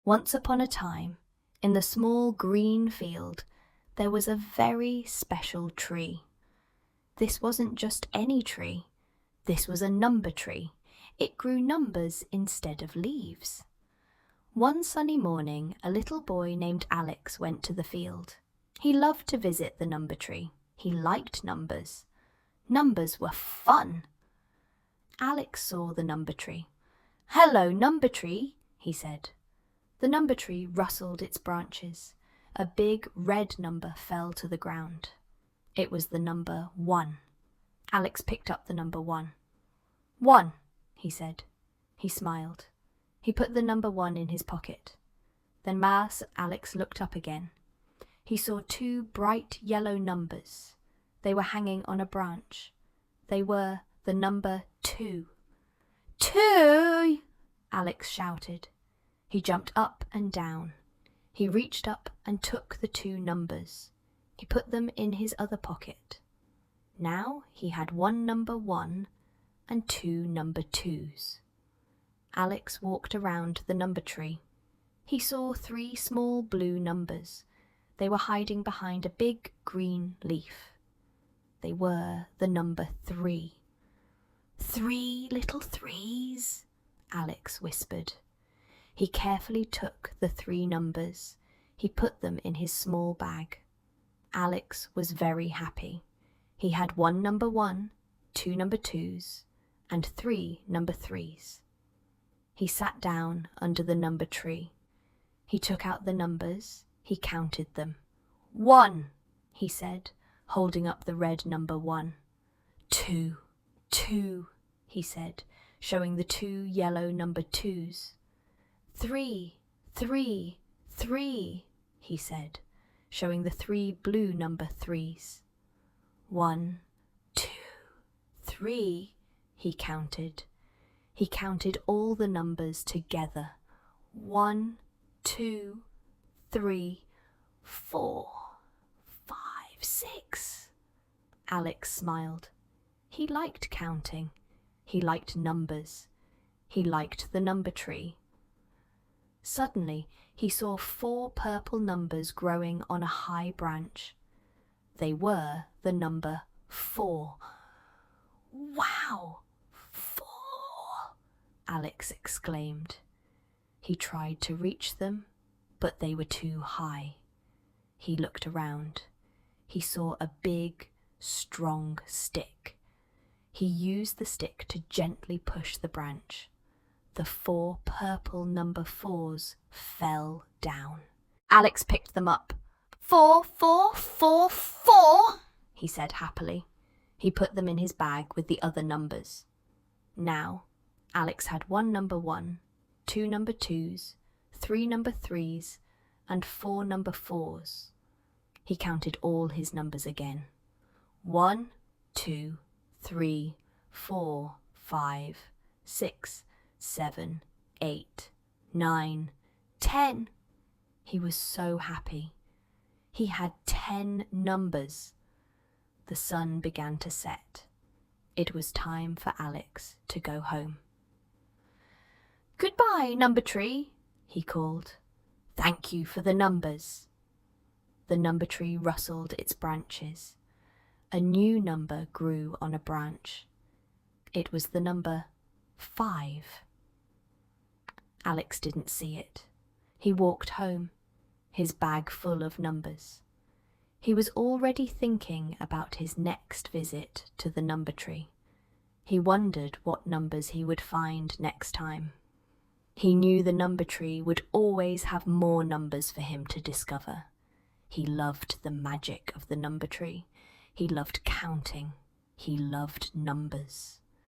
Once upon a time, in the small green field, there was a very special tree. This wasn't just any tree. This was a number tree. It grew numbers instead of leaves. One sunny morning, a little boy named Alex went to the field. He loved to visit the number tree. He liked numbers. Numbers were fun. Alex saw the number tree. "Hello, number tree," he said. The number tree rustled its branches. A big red number fell to the ground. It was the number 1. Alex picked up the number 1. "1," he said. He smiled. He put the number 1 in his pocket. Then Alex looked up again. He saw 2 bright yellow numbers. They were hanging on a branch. They were the number 2. "2!" Alex shouted. He jumped up and down. He reached up and took the 2 numbers. He put them in his other pocket. Now he had 1 number 1 and 2 number 2s. Alex walked around the number tree. He saw 3 small blue numbers. They were hiding behind a big green leaf. They were the number 3. "3 little 3s," Alex whispered. He carefully took the 3 numbers. He put them in his small bag. Alex was very happy. He had 1 number 1, 2 number 2s, and 3 number 3s. He sat down under the number tree. He took out the numbers. He counted them. "1," he said, holding up the red number 1. "2, 2," he said, showing the 2 yellow number 2s. "3, 3, 3," he said, showing the 3 blue number 3s. "1, 2, 3," he counted. He counted all the numbers together. 1, 2, 3, 4, 5, 6. Alex smiled. He liked counting. He liked numbers. He liked the number tree. Suddenly, he saw 4 purple numbers growing on a high branch. They were the number 4. "Wow! 4!" Alex exclaimed. He tried to reach them, but they were too high. He looked around. He saw a big, strong stick. He used the stick to gently push the branch. The 4 purple number 4s fell down. Alex picked them up. 4, 4, 4, 4, he said happily. He put them in his bag with the other numbers. Now, Alex had 1 number 1, 2 number 2s, 3 number 3s, and 4 number 4s. He counted all his numbers again. 1, 2, 3, 4, 5, 6, 7, 8, 9, 10. He was so happy. He had 10 numbers. The sun began to set. It was time for Alex to go home. "Goodbye, number tree," he called. "Thank you for the numbers." The number tree rustled its branches. A new number grew on a branch. It was the number 5. Alex didn't see it. He walked home, his bag full of numbers. He was already thinking about his next visit to the number tree. He wondered what numbers he would find next time. He knew the number tree would always have more numbers for him to discover. He loved the magic of the number tree. He loved counting. He loved numbers.